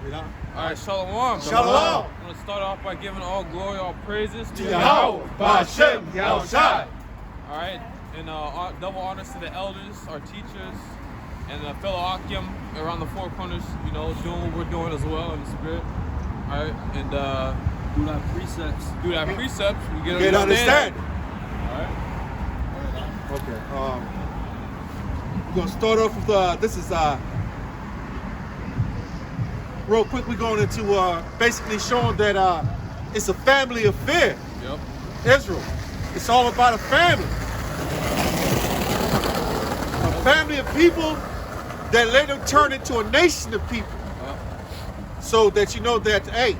All right, shalom. Shalom. I'm going to start off by giving all glory, all praises to Yahweh, Ba'Shem, Yahushai. All right, and double honors to the elders, our teachers, and the fellow Akim around the four corners, doing what we're doing as well in the spirit. All right, and do that precepts. We Get understand. All right. Okay. We're gonna start off with this is real quick. We're going into basically showing that it's a family affair. Yep. Israel. It's all about a family. A family of people that later turn into a nation of people. So that you know that, hey,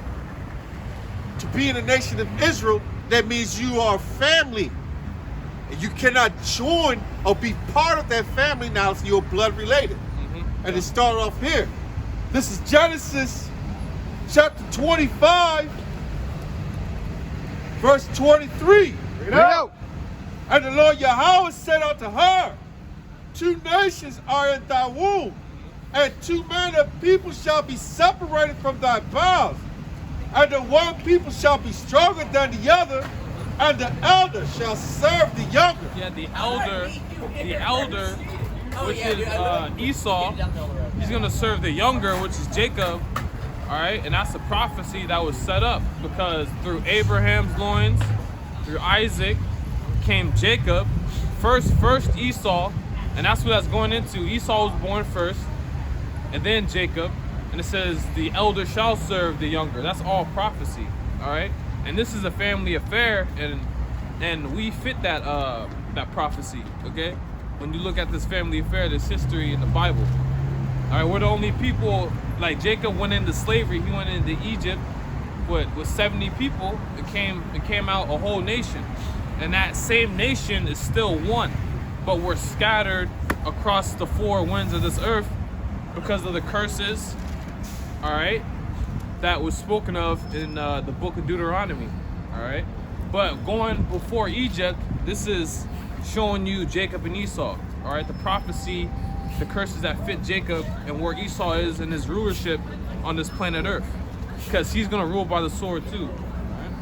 to be in the nation of Israel, that means you are family. And you cannot join or be part of that family now if you're blood related. And it started off here. This is Genesis chapter 25, verse 23. Read out. And the Lord Yahweh said unto her, 2 nations are in thy womb, and 2 manner of people shall be separated from thy bowels. And the one people shall be stronger than the other, and the elder shall serve the younger. Yeah, the elder, which is Esau, he's going to serve the younger, which is Jacob. All right, and that's a prophecy that was set up because through Abraham's loins, through Isaac, came Jacob, first Esau, and that's what that's going into. Esau was born first, and then Jacob, and it says the elder shall serve the younger. That's all prophecy, all right? And this is a family affair, and we fit that that prophecy, okay? When you look at this family affair, this history in the Bible. All right, we're the only people, like Jacob went into slavery, he went into Egypt with 70 people, it came out a whole nation. And that same nation is still one, but we're scattered across the 4 winds of this earth because of the curses, all right, that was spoken of in the book of Deuteronomy, all right? But going before Egypt, this is showing you Jacob and Esau, all right? The prophecy, the curses that fit Jacob and where Esau is in his rulership on this planet Earth, because he's gonna rule by the sword too, all right?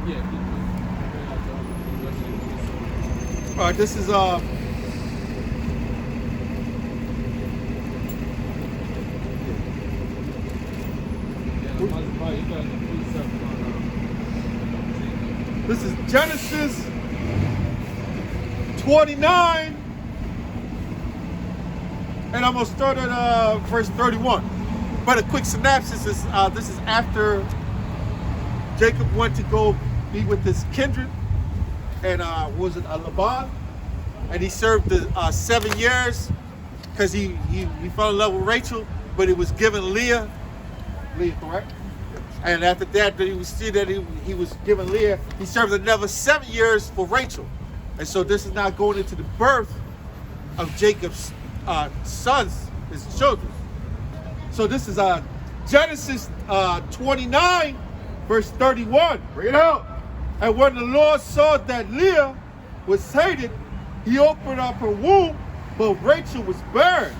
Yeah. All right, this is this is Genesis 29, and I'm gonna start at verse 31. But a quick synopsis is this is after Jacob went to go be with his kindred, and was it Laban, and he served the 7 years because he fell in love with Rachel, but he was given Leah, correct? And after that, you see that he was given Leah. He served another 7 years for Rachel. And so this is now going into the birth of Jacob's sons, his children. So this is Genesis 29, verse 31. Bring it out. And when the Lord saw that Leah was hated, he opened up her womb, but Rachel was barren.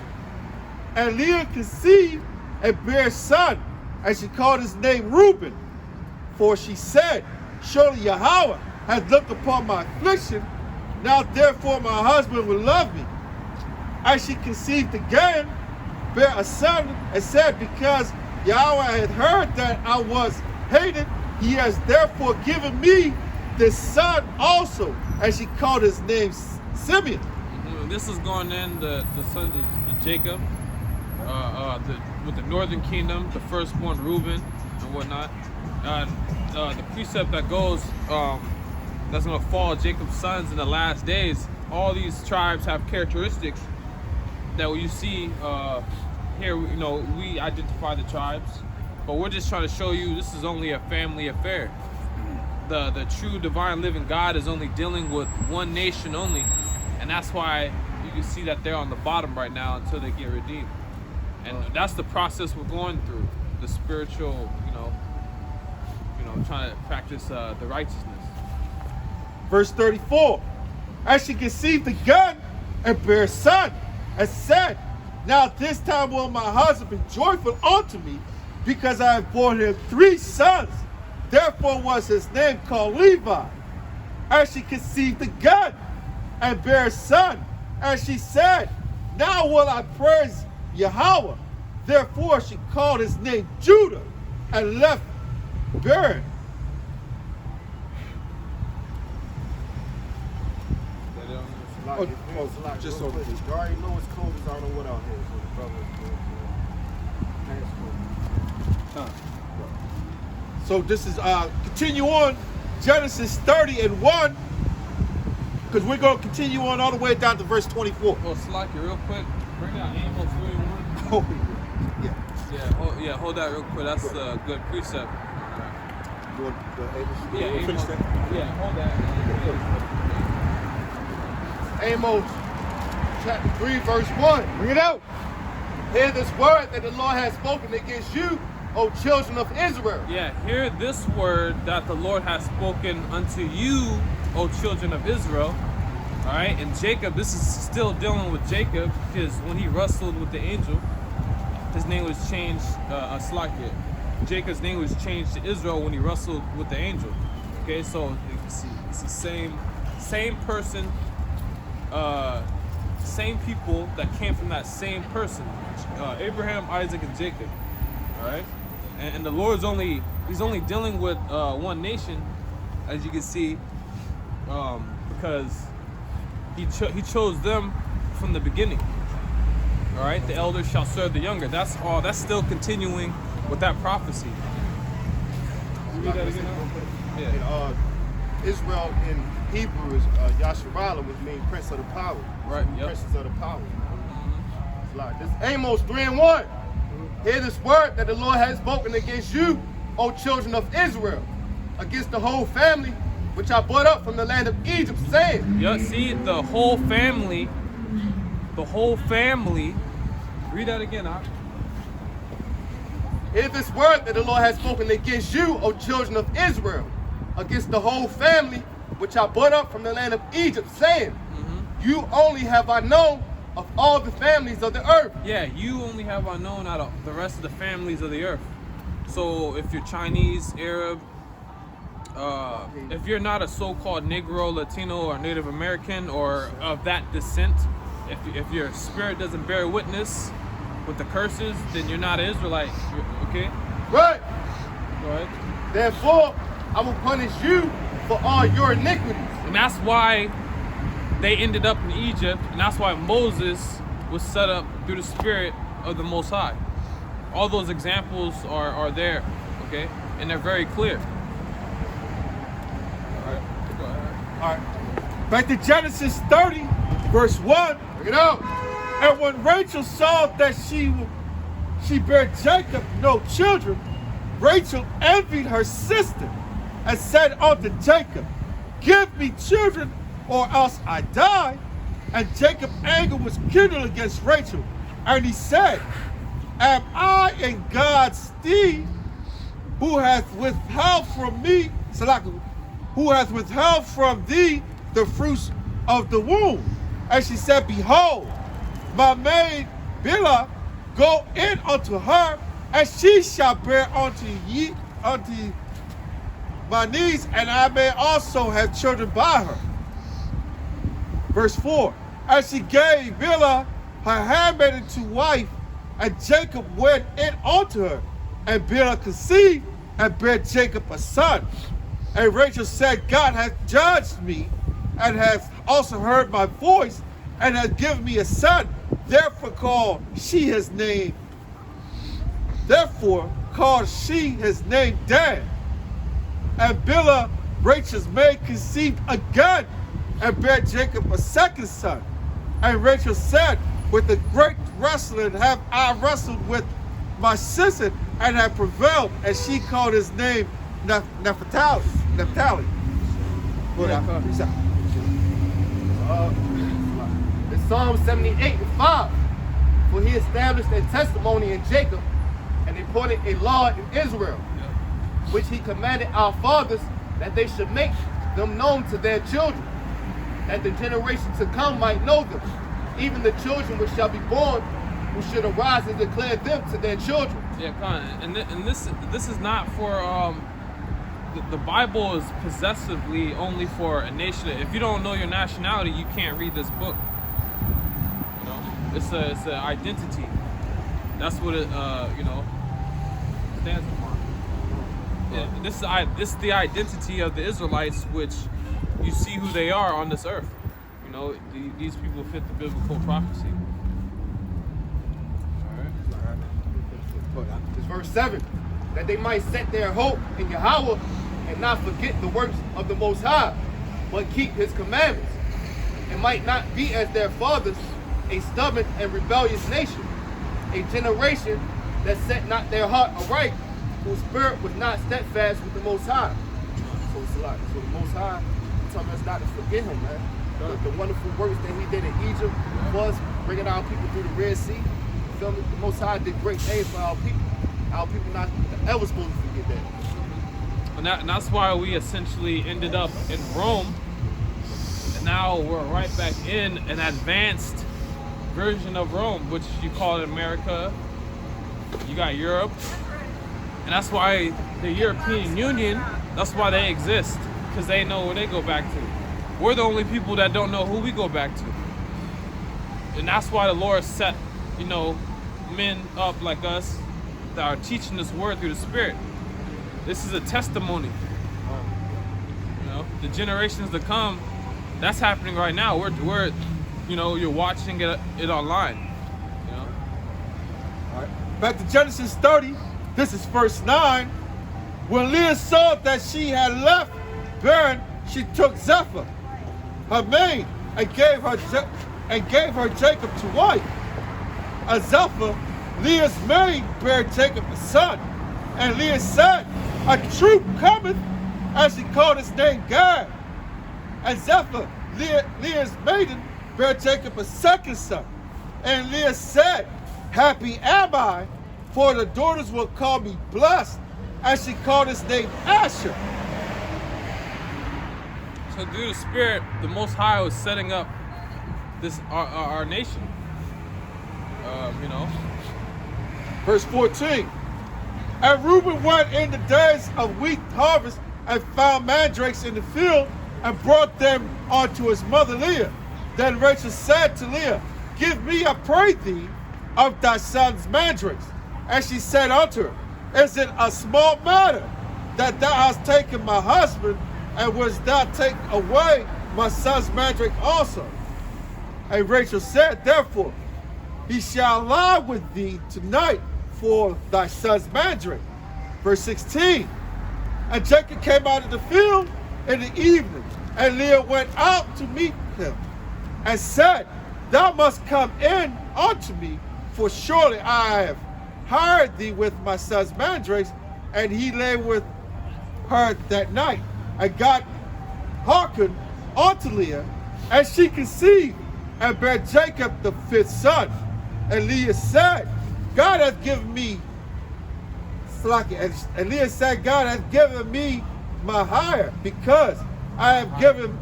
And Leah conceived and bare a son, and she called his name Reuben. For she said, surely Yahweh hath looked upon my affliction, now therefore my husband will love me. And she conceived again, bare a son, and said, because Yahweh had heard that I was hated, he has therefore given me this son also. And she called his name Simeon. This is going in the sons of Jacob, with the northern kingdom, the firstborn Reuben and whatnot. The precept that goes, that's going to fall Jacob's sons in the last days. All these tribes have characteristics that you see here. We identify the tribes, but we're just trying to show you this is only a family affair. The true divine living God is only dealing with one nation only, and that's why you can see that they're on the bottom right now until they get redeemed. And that's the process we're going through, the spiritual, trying to practice the righteousness. Verse 34, and she conceived again and bare a son, and said, Now this time will my husband be joyful unto me, because I have borne him 3 sons. Therefore was his name called Levi. And she conceived again, and bare a son. And she said, now will I praise Yahweh. Therefore she called his name Judah, and left barren. Just over this. You already know it's cold as I don't know what out here. So the brother, So this is continue on Genesis 30 and 1, because we're going to continue on all the way down to verse 24. Well, Slack it real quick. Bring out Amos 3:1. Oh, yeah. Yeah, hold that real quick. That's a good precept. You want Yeah, Amos. Yeah, hold that. Amos chapter 3, verse 1. Bring it out. Hear this word that the Lord has spoken against you, O children of Israel. Yeah, hear this word that the Lord has spoken unto you, O children of Israel. All right, and Jacob, this is still dealing with Jacob, because when he wrestled with the angel, his name was changed, Slakia. Jacob's name was changed to Israel when he wrestled with the angel. Okay, so it's the same person, same people that came from that same person, Abraham, Isaac, and Jacob. All right, and the Lord's he's only dealing with one nation, as you can see, because he chose them from the beginning. All right, the elders shall serve the younger. That's all. That's still continuing with that prophecy. Read that again. Yeah. Israel in Hebrew is Yasharala, which means prince of the power. Right. Yep. Princes of the power. It's like this. Amos 3 and 1. Hear this word that the Lord has spoken against you, O children of Israel, against the whole family which I brought up from the land of Egypt, saying. Yeah. See, the whole family. The whole family. Read that again, huh? Hear this word that the Lord has spoken against you, O children of Israel, against the whole family which I brought up from the land of Egypt, saying, you only have I known of all the families of the earth. Yeah, you only have I known out of the rest of the families of the earth. So if you're Chinese, Arab, if you're not a so-called Negro, Latino, or Native American, or of that descent, if your spirit doesn't bear witness with the curses, then you're not an Israelite. Okay? Right. Go ahead. Therefore, I will punish you for all your iniquities. And that's why they ended up in Egypt, and that's why Moses was set up through the Spirit of the Most High. All those examples are there, okay? And they're very clear. All right, go ahead. All right. Back to Genesis 30, verse 1. Bring it out. And when Rachel saw that she bare Jacob no children, Rachel envied her sister and said unto Jacob, give me children, or else I die. And Jacob's anger was kindled against Rachel, and he said, am I in God's stead, who hath withheld from me, who hath withheld from thee the fruits of the womb? And she said, behold, my maid Bilhah, go in unto her, and she shall bear unto my knees, and I may also have children by her. Verse 4, and she gave Bilhah her handmaiden to wife, and Jacob went in unto her, and Bilhah conceived, and bare Jacob a son. And Rachel said, God hath judged me, and hath also heard my voice, and hath given me a son. Therefore called she his name Dan. And Bilhah, Rachel's maid, conceived again, and bare Jacob a second son. And Rachel said, with a great wrestling have I wrestled with my sister, and have prevailed. And she called his name Naphtali. In Psalm 78 and 5, for he established a testimony in Jacob, and appointed a law in Israel, which he commanded our fathers, that they should make them known to their children, that the generation to come might know them, even the children which shall be born who should arise and declare them to their children. Yeah, Con, and this is not for the Bible is possessively only for a nation. If you don't know your nationality, you can't read this book. You know, it's an identity. That's what it stands upon. Yeah, this is the identity of the Israelites, which you see who they are on this earth. You know, these people fit the biblical prophecy. It's verse 7. That they might set their hope in Yahweh and not forget the works of the Most High, but keep his commandments, and might not be as their fathers, a stubborn and rebellious nation, a generation that set not their heart aright, whose spirit was not steadfast with the Most High. So it's a lot. So the Most High telling us not to forget him, man. The wonderful works that he did in Egypt for us, bringing our people through the Red Sea. You feel me? The Most High did great things for our people. Our people not ever supposed to forget that. And that's why we essentially ended up in Rome, and now we're right back in an advanced version of Rome, which you call it America. You got Europe, and that's why the European Union, that's why they exist, because they know where they go back to. We're the only people that don't know who we go back to. And that's why the Lord set, men up like us that are teaching this word through the Spirit. This is a testimony. The generations to come, that's happening right now. We're you're watching it online. All right. Back to Genesis 30. This is verse 9. When Leah saw that she had left barren, she took Zephyr, her maid, and gave her Jacob to wife. And Zephyr, Leah's maid, bare Jacob a son. And Leah said, a troop cometh, and she called his name Gad. And Zephyr, Leah's maiden, bare Jacob a second son. And Leah said, happy am I, for the daughters will call me blessed. And she called his name Asher. So through the Spirit, the Most High was setting up this our nation. Verse 14. And Reuben went in the days of wheat harvest and found mandrakes in the field and brought them unto his mother Leah. Then Rachel said to Leah, give me, I pray thee, of thy son's mandrakes. And she said unto her, is it a small matter that thou hast taken my husband, and wouldst thou take away my son's mandrake also? And Rachel said, therefore, he shall lie with thee tonight for thy son's mandrake. Verse 16. And Jacob came out of the field in the evening, and Leah went out to meet him, and said, thou must come in unto me, for surely I have hired thee with my son's mandrakes. And he lay with her that night, and God hearkened unto Leah, and she conceived, and bare Jacob the fifth son. And Leah said, God hath given me and Leah said, God hath given me my hire, because I have given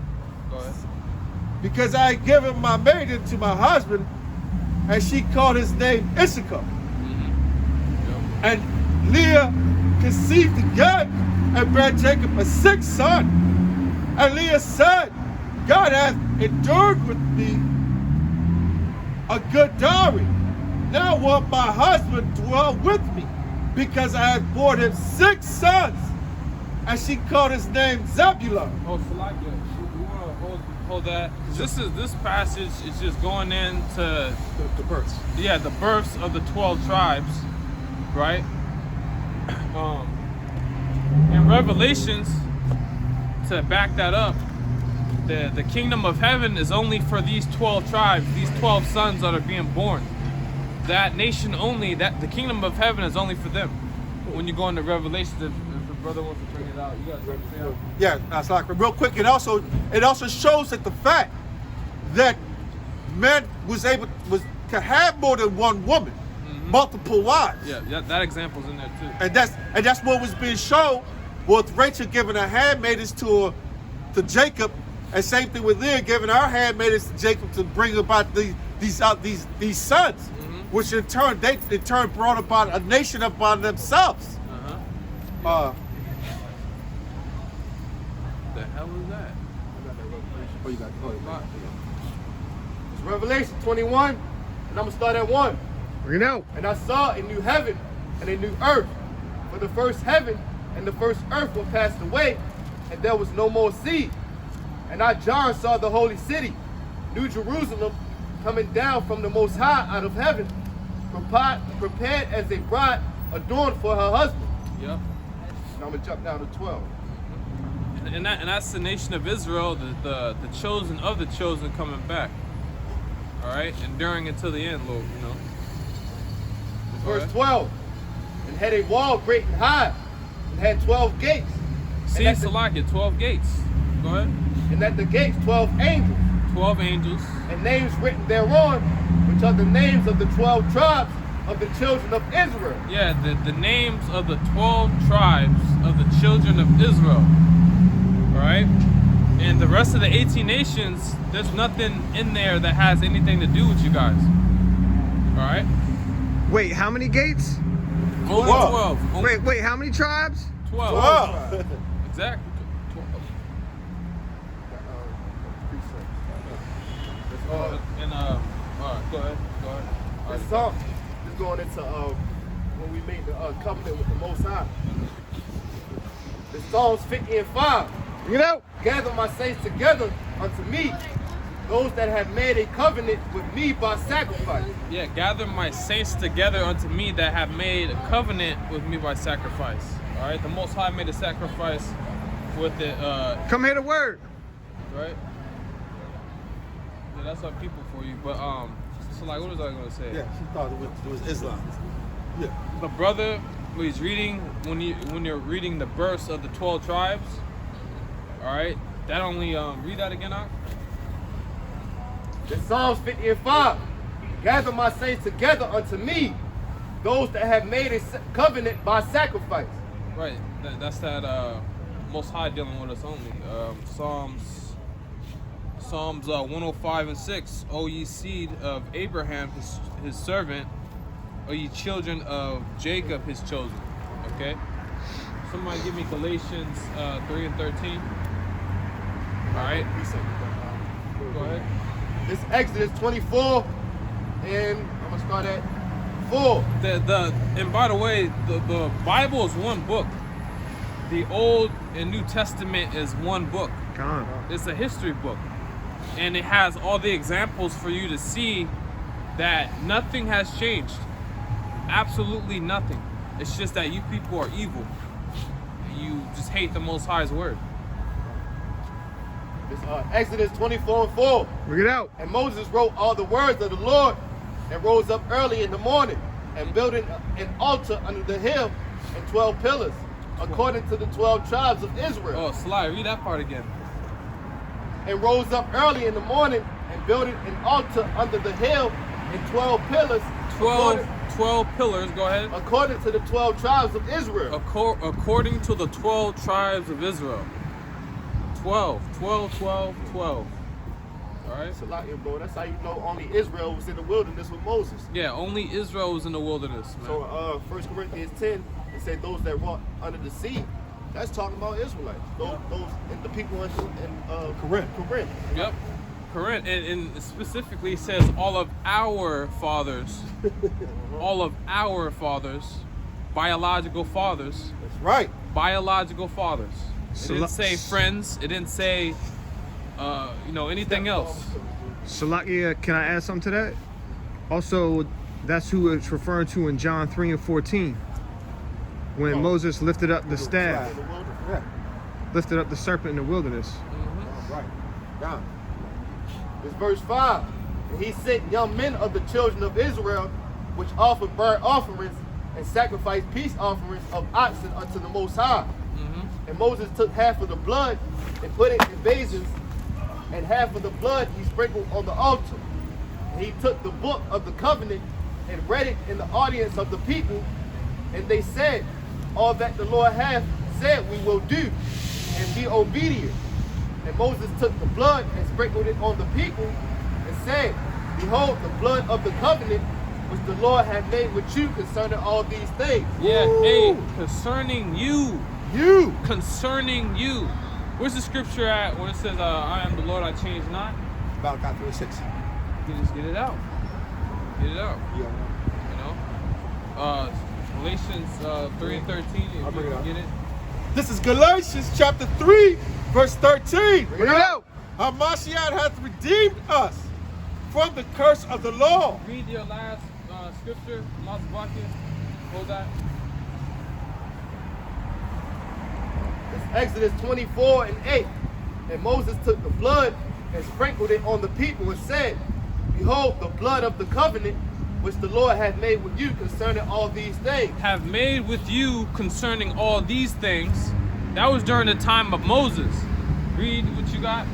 my maiden to my husband. And she called his name Issachar. And Leah conceived again, and bare Jacob a sixth son. And Leah said, God hath endured with me a good dowry. Now will my husband dwell with me, because I have borne him 6 sons. And she called his name Zebulun. Oh, Salakia, we want to hold that. This passage is just going into The births. Yeah, the births of the 12 tribes, right? In Revelations, to back that up, the kingdom of heaven is only for these 12 tribes, these 12 sons that are being born. That nation only, that the kingdom of heaven is only for them. When you go into Revelations, if the brother wants to bring it out, you guys want to say it? Yeah, that's like real quick. It also shows that the fact that men could have more than one woman, multiple wives. Yeah, that example's in there too. And that's what was being shown with Rachel giving her handmaidens to Jacob, and same thing with Leah giving her handmaidens to Jacob to bring about these sons, which in turn brought about a nation upon themselves. Uh-huh. The hell was that? Oh, you got it. It's Revelation 21, and I'm gonna start at 1. Bring it out. And I saw a new heaven and a new earth. For the first heaven and the first earth were passed away, and there was no more sea. And I, John, saw the holy city, New Jerusalem, coming down from the Most High out of heaven, prepared as a bride adorned for her husband. Yep. And I'm gonna jump down to 12. And that's the nation of Israel, the chosen of the chosen coming back. All right, enduring until the end, Lord. You know. Verse 12. And had a wall great and high, and had 12 gates. See, Salakia, 12 gates. Go ahead. And at the gates 12 angels, 12 angels. and names written thereon, which are the names of the 12 tribes of the children of Israel. Yeah, the names of the 12 tribes of the children of Israel. All right? And the rest of the 18 nations, there's nothing in there that has anything to do with you guys. All right? Wait, how many gates? Only 12. Only Wait, how many tribes? 12. Wow. Exactly. 12. And all right, go ahead. All This right. song is going into when we made the covenant with the Most High. The Psalms 50 and 5. Bring it out. Gather my saints together unto me, those that have made a covenant with me by sacrifice. Yeah, gather my saints together unto me that have made a covenant with me by sacrifice. All right, the Most High made a sacrifice with it. Come hear the word. Right. Yeah, that's our people for you. But so like, what was I gonna say? Yeah, she thought it was Islam. Yeah. The brother, when he's reading, when you're reading the verse of the 12 tribes, all right, that only read that again, Ak? The Psalms 50 and 5. Gather my saints together unto me, those that have made a covenant by sacrifice. Right, that's that Most High dealing with us only. Psalms 105 and 6. O ye seed of Abraham, his servant, O ye children of Jacob, his chosen. Okay. Somebody give me Galatians 3 and 13. All right. Go ahead. This Exodus 24, and I'm gonna start at 4. And by the way, the Bible is one book. The Old and New Testament is one book. Come on. It's a history book. And it has all the examples for you to see that nothing has changed. Absolutely nothing. It's just that you people are evil. You just hate the Most High's word. This Exodus 24 and 4. Bring it out. And Moses wrote all the words of the Lord, and rose up early in the morning, and built an altar under the hill, and 12 pillars, according to the 12 tribes of Israel. Oh, Sly, read that part again. And rose up early in the morning, and built an altar under the hill, and 12 pillars, 12 pillars, go ahead. according to the 12 tribes of Israel. According to the 12 tribes of Israel. 12. All right? Salakia, bro, that's how you know only Israel was in the wilderness with Moses. Yeah, only Israel was in the wilderness, man. So 1 Corinthians 10, it said those that walk under the sea, that's talking about Israelites. Those and the people in Corinth. Yep. Correct. And specifically it says all of our fathers, biological fathers. That's right. Biological fathers. It didn't say friends. It didn't say, anything else. Salakia, can I add something to that? Also, that's who it's referring to in John 3 and 14. When Moses lifted up the staff, Yeah. lifted up the serpent in the wilderness. Right. Down. It's verse 5. And he sent young men of the children of Israel, which offered burnt offerings and sacrificed peace offerings of oxen unto the Most High. And Moses took half of the blood and put it in basins, and half of the blood he sprinkled on the altar. And he took the book of the covenant and read it in the audience of the people, and they said, all that the Lord hath said we will do, and be obedient. And Moses took the blood and sprinkled it on the people, and said, behold, the blood of the covenant which the Lord hath made with you concerning all these things. Yeah, Woo. hey, concerning you. You. Concerning you. Where's the scripture at when it says, I am the Lord, I change not? Malachi 3:6. You just get it out. Get it out. Yeah. You know? Galatians 3 and 13, if I'll bring you it out. get it. This is Galatians chapter 3, verse 13. Bring it out. Hamashiach hath redeemed us from the curse of the law. Read your last scripture, Mazbakia. Hold that. It's Exodus 24 and 8. And Moses took the blood and sprinkled it on the people and said, Behold, the blood of the covenant which the Lord hath made with you concerning all these things. Have made with you concerning all these things. That was during the time of Moses. Read what you got.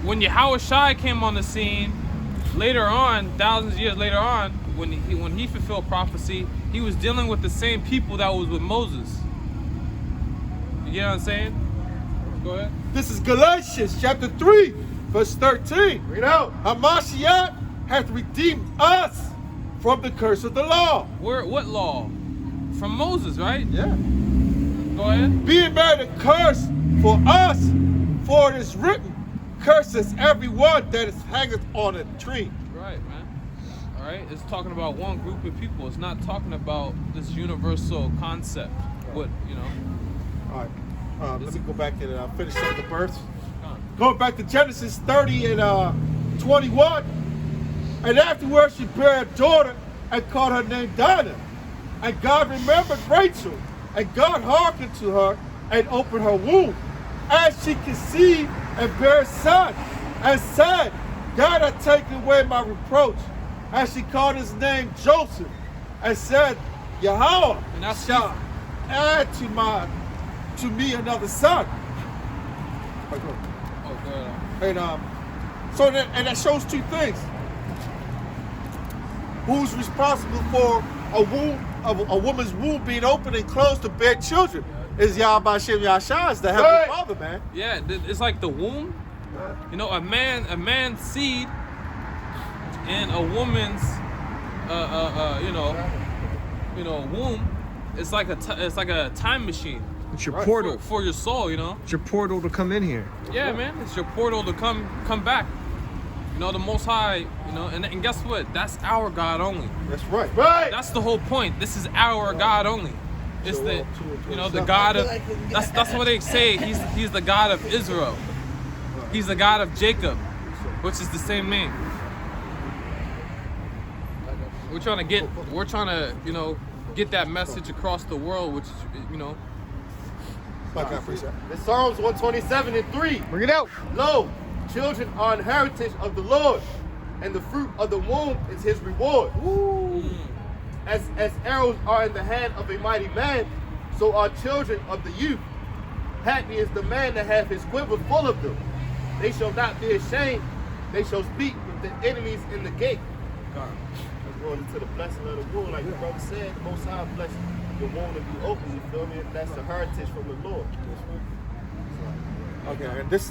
When Yahushua came on the scene, later on, thousands of years later on, when he fulfilled prophecy, he was dealing with the same people that was with Moses. You get what I'm saying? Go ahead. This is Galatians chapter 3, verse 13. Read out. Hamashiach hath redeemed us from the curse of the law. What law? From Moses, right? Yeah. Go ahead. Being made a curse for us, for it is written, curses everyone that is hangeth on a tree. Right, man. All right. It's talking about one group of people. It's not talking about this universal concept. What, you know? All right. Let me go back and finish up the births. Go on. Going back to Genesis 30 and 21. And afterwards she bare a daughter and called her name Dinah. And God remembered Rachel. And God hearkened to her and opened her womb. As she conceived and bare a son. And said, God hath taken away my reproach. And she called his name Joseph. And said, Yahweh And that's shall add to me another son. Oh, go ahead. And so that shows two things. Who's responsible for a woman's womb being open and closed to bear children? Is Yahweh Shem Yahshua, is the Heavenly Right. Father, man. Yeah, it's like the womb. You know, a man's seed in a woman's, womb. It's like a time machine It's your Right. portal. for your soul. You know. It's your portal to come in here. Yeah, man. It's your portal to come back. You know, the Most High. You know, and guess what? That's our God only. That's right. Right. That's the whole point. This is our God only. It's the, you know, the God of. That's what they say. He's the God of Israel. He's the God of Jacob, which is the same name. We're trying to, you know, get that message across the world, which is, you know. Like I appreciate it. In Psalms 127 and 3. Bring it out. Lo, children are an heritage of the Lord, and the fruit of the womb is his reward. As arrows are in the hand of a mighty man, so are children of the youth. Happy is the man that hath his quiver full of them. They shall not be ashamed. They shall speak with the enemies in the gate. Let's go into the blessing of the womb. Like the brother said, the Most High bless your womb to be open. You feel me? That's the heritage from the Lord. Okay, and this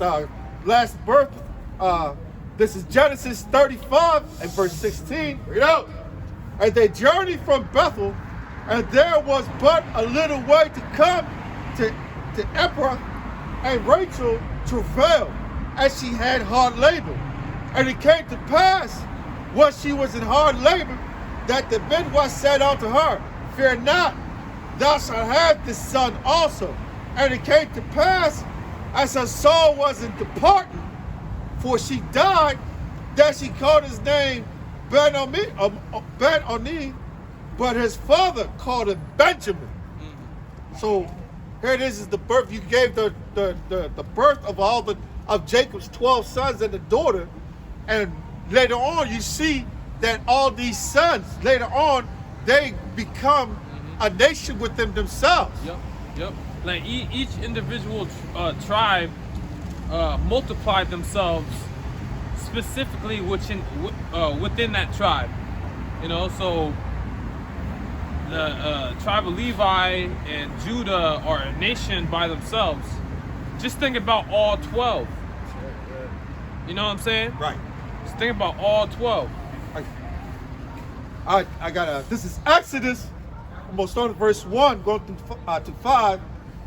last birth, this is Genesis 35 and verse 16. Read out. And they journeyed from Bethel, and there was but a little way to come to Ephrath, and Rachel travailed, as she had hard labor. And it came to pass, when she was in hard labor, that the midwife said unto her, Fear not, thou shalt have this son also. And it came to pass, as her soul was in departing, for she died, that she called his name Ben-Oni, but his father called him Benjamin. So here it is the birth. You gave the birth of Jacob's 12 sons and the daughter, and later on you see that all these sons later on they become a nation within themselves. Yep. Like each individual tribe multiplied themselves specifically within that tribe. You know, so the tribe of Levi and Judah are a nation by themselves. Just think about all 12. You know what I'm saying? Right. Just think about all 12. I got this is Exodus. I'm going to start at verse 1, going through to 5.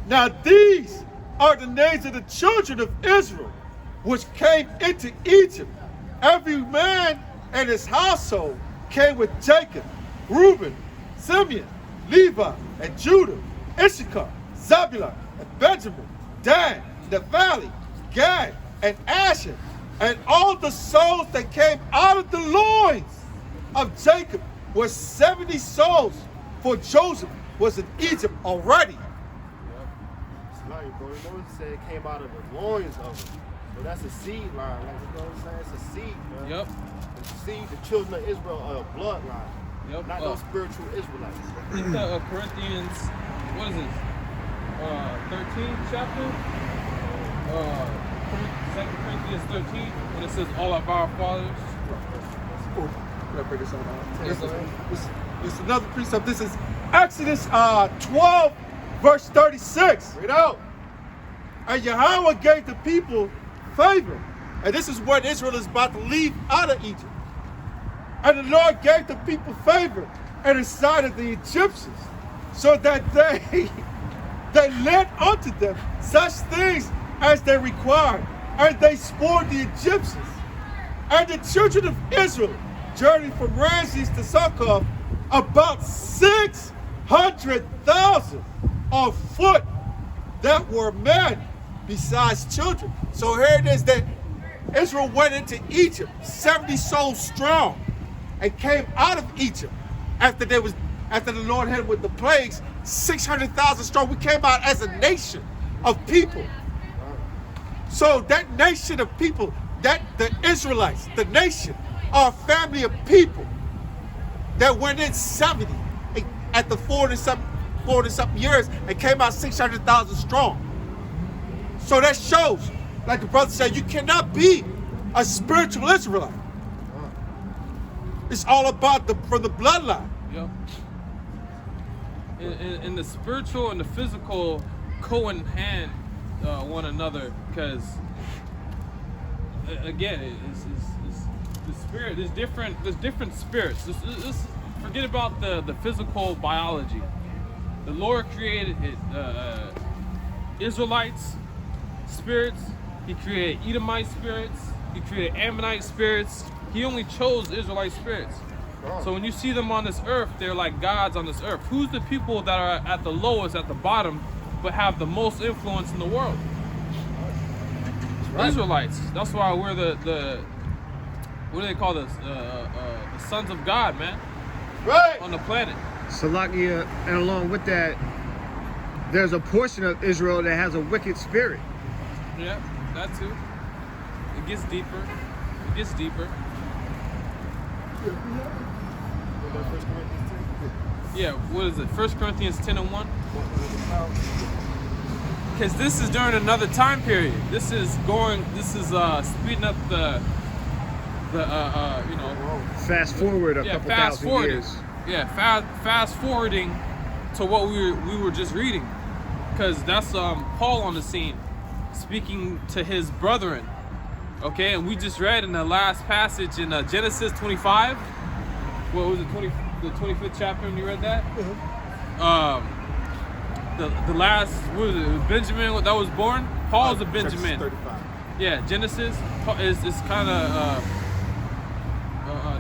Now these are the names of the children of Israel, which came into Egypt. Every man and his household came with Jacob, Reuben, Simeon, Levi, and Judah, Issachar, Zebulun, and Benjamin, Dan, Naphtali, Gad, and Asher, and all the souls that came out of the loins of Jacob were 70 souls, for Joseph was in Egypt already. It's like, bro, you know it said it came out of the loins of them. So that's a seed line. Like, you know what I'm saying? It's a seed, man. Yep. The seed, the children of Israel are a bloodline. Yep. Not no spiritual Israelites. Look at Corinthians, what is this? 13th chapter? 2 Corinthians 13, when it says all of our fathers. Oh, can I bring this on? Yes, sir. This is another precept. This is Exodus 12, verse 36. Read out. And Yahweh gave the people favor. And this is when Israel is about to leave out of Egypt. And the Lord gave the people favor in the sight of the Egyptians, so that they lent unto them such things as they required, and they spoiled the Egyptians. And the children of Israel journeyed from Ramses to Succoth, about 600,000 on foot that were men, besides children. So here it is that Israel went into Egypt, 70 souls strong, and came out of Egypt after the Lord had with the plagues, 600,000 strong. We came out as a nation of people. So that nation of people, that the Israelites, the nation, are a family of people that went in 70 at the 40 something years and came out 600,000 strong. So that shows, like the brother said, you cannot be a spiritual Israelite. It's all about from the bloodline. Yep. And the spiritual and the physical go in hand one another, because again, it's the spirit. There's different spirits. Forget about the physical biology. The Lord created Israelites spirits. He created Edomite spirits. He created Ammonite spirits. He only chose Israelite spirits. So when you see them on this earth, they're like gods on this earth. Who's the people that are at the lowest, at the bottom, but have the most influence in the world? Right. Israelites. That's why we're the what do they call this? The sons of God, man. Right. On the planet. Salakia, and along with that, there's a portion of Israel that has a wicked spirit. Yeah, that too. It gets deeper. It gets deeper. Yeah, what is it? 1 Corinthians 10 and 1? Because this is during another time period. This is speeding up the Fast forward a couple thousand years. Yeah, fast forwarding to what we were just reading. Because that's Paul on the scene speaking to his brethren. Okay, and we just read in the last passage in Genesis 25. What was it, the 25th chapter when you read that? Mm-hmm. The last, what was it, Benjamin that was born? Paul's a Benjamin. 35. Yeah, Genesis is kind of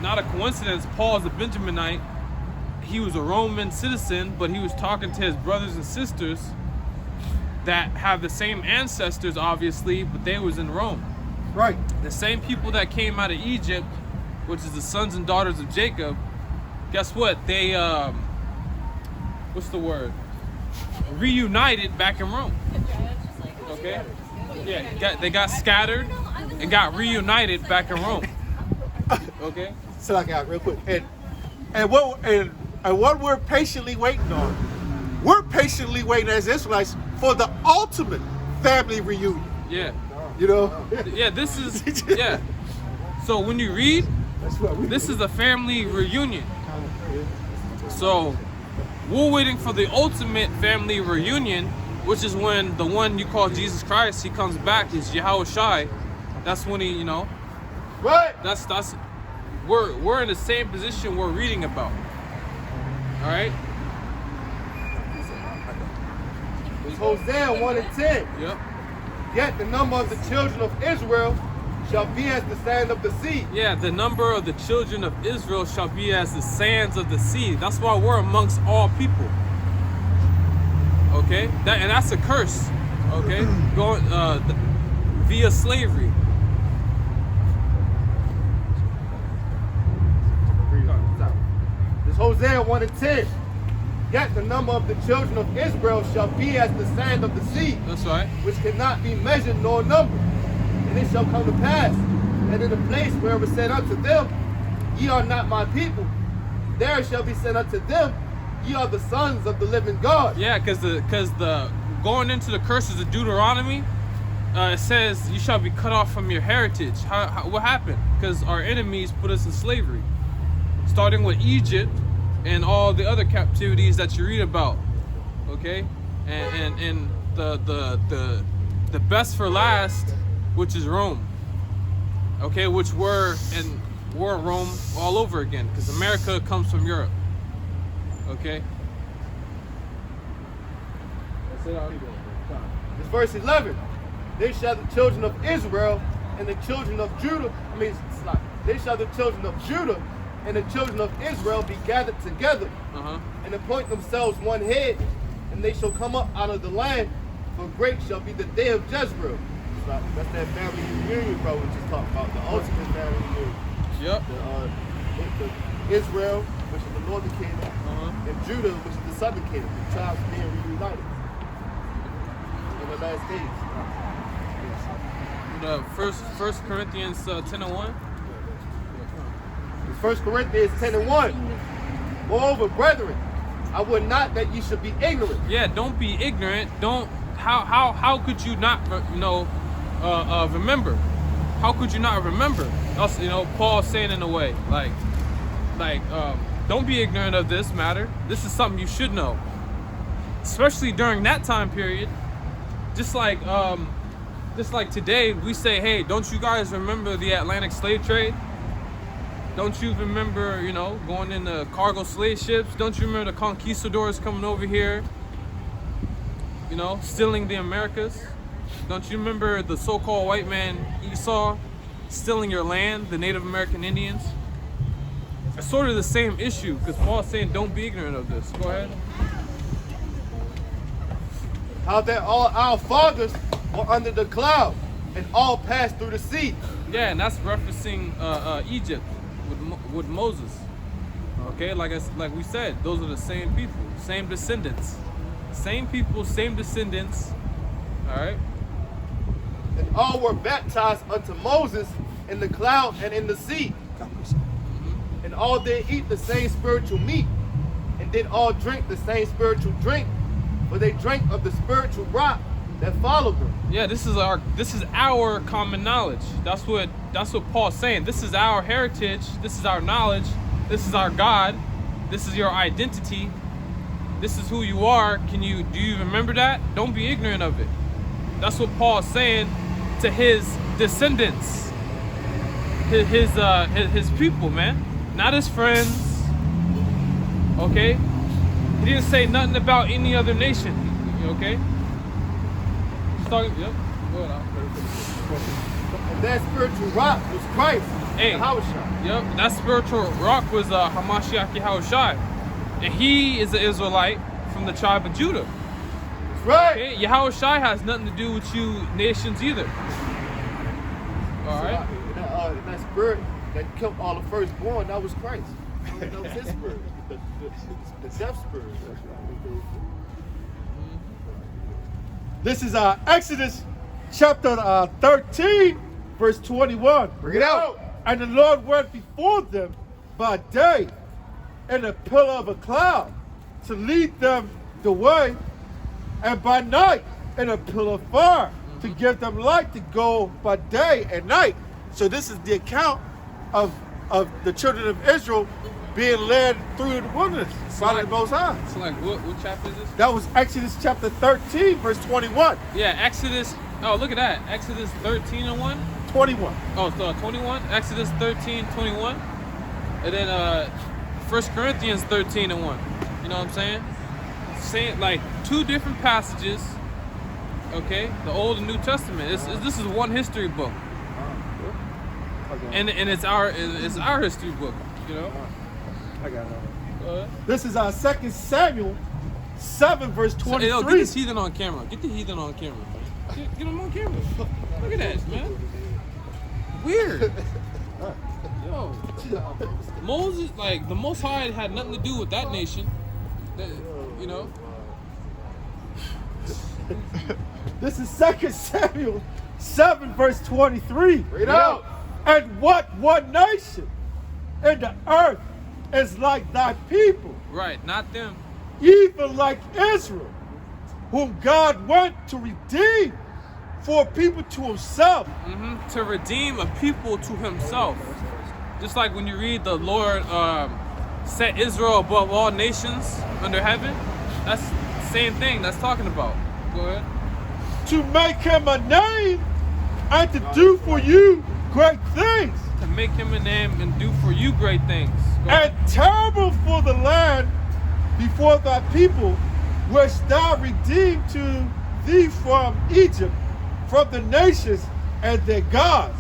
not a coincidence. Paul's a Benjaminite. He was a Roman citizen, but he was talking to his brothers and sisters that have the same ancestors, obviously, but they was in Rome. Right. The same people that came out of Egypt, which is the sons and daughters of Jacob, guess what? They, what's the word? Reunited back in Rome. Okay? Yeah, they got scattered and got reunited back in Rome. Okay? So like out real quick. And what we're patiently waiting on, we're patiently waiting as Israelites for the ultimate family reunion. Yeah. You know? Yeah, this is, yeah. So when you read, That's what we this is a family reunion. So we're waiting for the ultimate family reunion, which is when the one you call Jesus Christ, he comes back, is Yahweh Shai. That's when he, Right. that's we're in the same position we're reading about. All right. It's Hosea 1 and 10. Yep. Yet the number of the children of Israel shall be as the sand of the sea. Yeah, the number of the children of Israel shall be as the sands of the sea. That's why we're amongst all people. Okay, that's a curse. Okay, going via slavery. It's Hosea 1 and 10. Yet the number of the children of Israel shall be as the sand of the sea, That's right. which cannot be measured nor numbered. And it shall come to pass that in the place where it was said unto them, ye are not my people, there shall be said unto them, ye are the sons of the living God. Yeah, because the going into the curses of Deuteronomy, it says you shall be cut off from your heritage. What happened? Because our enemies put us in slavery, starting with Egypt and all the other captivities that you read about. Okay, and the best for last, which is Rome. Okay, which we're in Rome all over again, because America comes from Europe. Okay. It's verse 11. Then shall the children of Israel and the children of Judah, then shall the children of Judah and the children of Israel be gathered together and appoint themselves one head, and they shall come up out of the land, for great shall be the day of Jezreel. That's that family reunion, bro, we just talked about, the ultimate family reunion. Yep. The Israel, which is the northern kingdom, and Judah, which is the southern kingdom, the tribes being reunited in the last days. First Corinthians 10:1. It's 1 Corinthians 10 and 1. Moreover, brethren, I would not that ye should be ignorant. Yeah, don't be ignorant. Don't. How could you not remember? How could you not remember? That's, Paul saying in a way, like don't be ignorant of this matter. This is something you should know, especially during that time period. Just like today, we say, hey, don't you guys remember the Atlantic slave trade? Don't you remember, going in the cargo slave ships? Don't you remember the conquistadors coming over here, stealing the Americas? Don't you remember the so-called white man Esau stealing your land, the Native American Indians? It's sort of the same issue, because Paul's saying don't be ignorant of this. Go ahead. How that all our fathers were under the cloud and all passed through the sea. Yeah, and that's referencing Egypt with Moses. Okay, like we said, those are the same people, same descendants, same people, same descendants. All right. And all were baptized unto Moses in the cloud and in the sea. And all did eat the same spiritual meat, and did all drink the same spiritual drink, for they drank of the spiritual rock that followed them. Yeah, this is our common knowledge. That's what Paul's saying. This is our heritage. This is our knowledge. This is our God. This is your identity. This is who you are. Do you remember that? Don't be ignorant of it. That's what Paul's saying to his descendants, his people, man, not his friends. Okay, he didn't say nothing about any other nation. Okay. Yep. And that spiritual rock was Christ. Hey. Yep. That spiritual rock was Hamashiach Yahushai, and he is an Israelite from the tribe of Judah. That's right. Okay? Yahushai has nothing to do with you nations either. All right. That spirit that killed all the firstborn, that was Christ. That was his spirit, the death spirit. This is Exodus chapter 13, verse 21. Bring it out. And the Lord went before them by day in a pillar of a cloud to lead them the way, and by night in a pillar of fire to give them light to go by day and night. So this is the account of the children of Israel being led through the wilderness by the Most High. So like, what chapter is this? That was Exodus chapter 13, verse 21. Yeah, Exodus. Oh, look at that. Exodus 13 and 1. 21. Oh, so 21. Exodus 13, 21. And then 1 Corinthians 13:1. You know what I'm saying? Saying like two different passages. Okay, the Old and New Testament. This is one history book, and it's our history book. You know. I got it. Go ahead. This is our 2 Samuel 7 verse So, 23. yo, get this heathen on camera. Get the heathen on camera. Man. Get him on camera. Look at that, man. Weird. Yo, Moses, like the Most High had nothing to do with that nation. You know. This is 2 Samuel 7 verse 23. Read out. And what one nation in the earth is like thy people, Right, not them. even like Israel, whom God went to redeem for a people to himself. To redeem a people to himself. Just like when you read the Lord set Israel above all nations under heaven. That's the same thing that's talking about. Go ahead. To make him a name and to do for you great things. To make him a name and do for you great things. Go ahead. And terrible for the land before thy people, which thou redeemed to thee from Egypt, from the nations and their gods.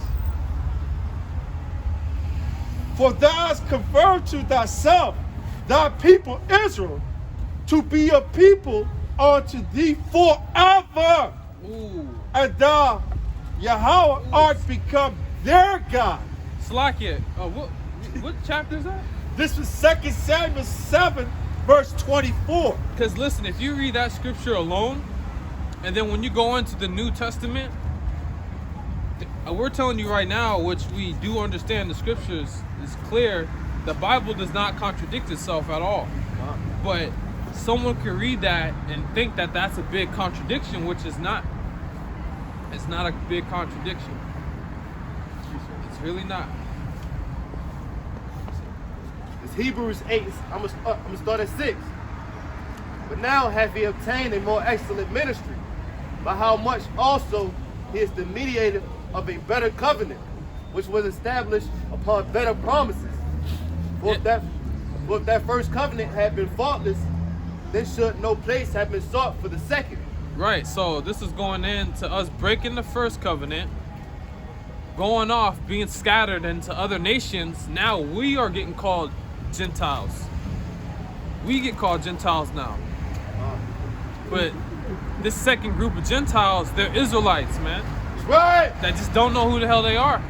For thou hast conferred to thyself thy people Israel, to be a people unto thee forever. Ooh. And thou, Yahweh, art become their God. Slakia. What chapter is that? This was 2 Samuel 7, verse 24. Because listen, if you read that scripture alone, and then when you go into the New Testament, we're telling you right now, which we do understand the scriptures is clear, the Bible does not contradict itself at all. But someone can read that and think that that's a big contradiction, which is not. It's not a big contradiction. It's really not. It's Hebrews 8. I'm gonna start at 6. But now have he obtained a more excellent ministry, by how much also he is the mediator of a better covenant, which was established upon better promises. For if that first covenant had been faultless, then should no place have been sought for the second. Right, so this is going into us breaking the first covenant, going off, being scattered into other nations. Now we are getting called Gentiles. We get called Gentiles now. But this second group of Gentiles, they're Israelites, man. Right. That just don't know who the hell they are.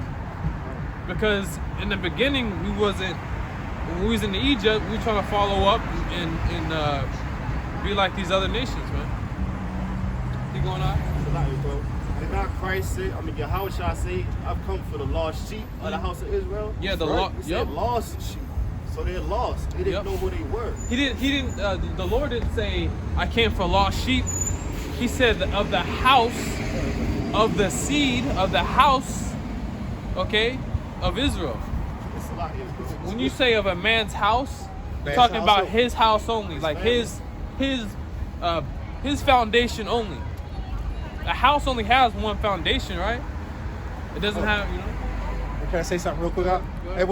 Because in the beginning, when we was in Egypt, we were trying to follow up and be like these other nations, man. You going on? Did not Christ say, Yahweh shall say, I've come for the lost sheep of the house of Israel? Yeah, the right? lost. He said lost sheep. So they're lost. They didn't know who they were. He didn't. The Lord didn't say, "I came for lost sheep." He said, "Of the house, of the seed, of the house, okay, of Israel." It's a lot here. When you say of a man's house, you're Man's talking house about only. his house only, like his foundation only. A house only has one foundation, right? It doesn't have, you know. Can I say something real quick? And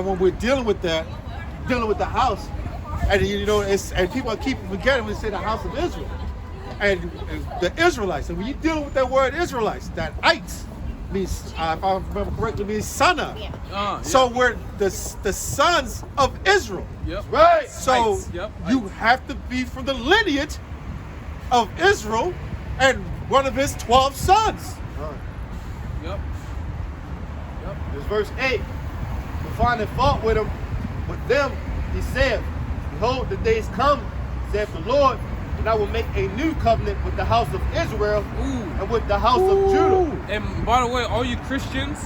when we're dealing with that, dealing with the house, and and people keep forgetting when they say the house of Israel, and the Israelites. And when you're dealing with that word Israelites, that ites means, if I remember correctly, means son of. Yeah. So we're the sons of Israel. Yep. Right. So Ites, yep, you ites. have to be from the lineage of Israel and one of his 12 sons. Yep. It's verse 8. For finding fault with them, he said, Behold, the days come, saith the Lord, and I will make a new covenant with the house of Israel and with the house of Judah. And by the way, all you Christians,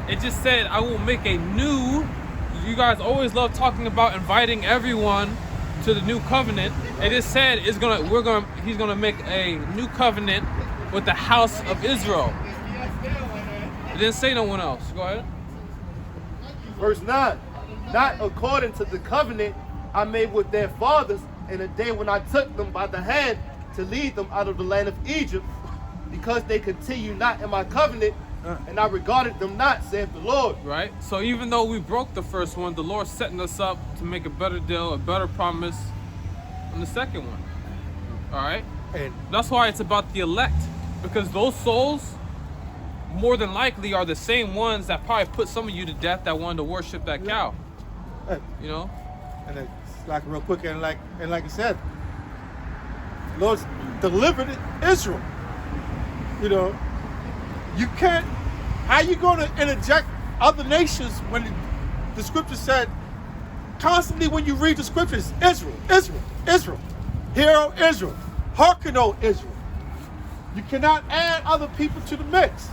it just said, I will make a new. You guys always love talking about inviting everyone to the new covenant. It just said he's gonna make a new covenant with the house of Israel. It didn't say no one else. Go ahead. Verse 9. Not according to the covenant I made with their fathers in the day when I took them by the hand to lead them out of the land of Egypt, because they continue not in my covenant, and I regarded them not, saith the Lord. Right? So even though we broke the first one, the Lord's setting us up to make a better deal, a better promise on the second one. All right? And That's why it's about the elect, because those souls more than likely are the same ones that probably put some of you to death that wanted to worship that cow. hey, You know? and it's like real quick, and like I said, Lord's delivered Israel. You know, you can't. How you going to interject other nations when the scripture said constantly when you read the scriptures, Israel, Israel, Israel, hear, O Israel, hearken, O Israel. You cannot add other people to the mix.